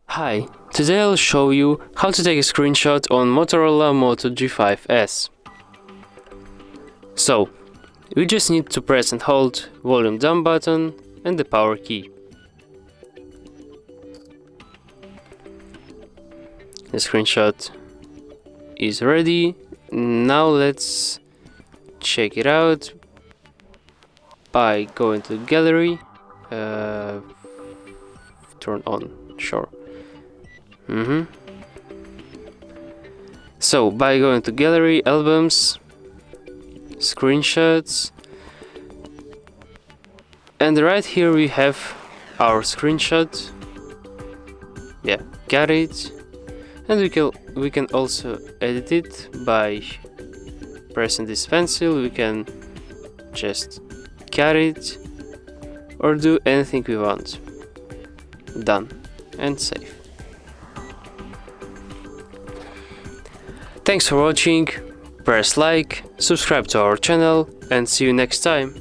Hi, today I'll show you how to take a screenshot on Motorola Moto G5S. So, we just need to press and hold volume down button and the power key. The screenshot is ready. Now let's check it out by going to gallery, turn on, sure. So by going to gallery, albums, screenshots, and right here we have our screenshot. Yeah, got it. And we can also edit it by pressing this pencil. We can just cut it or do anything we want. Done and save. Thanks for watching. Press like, subscribe to our channel, and see you next time.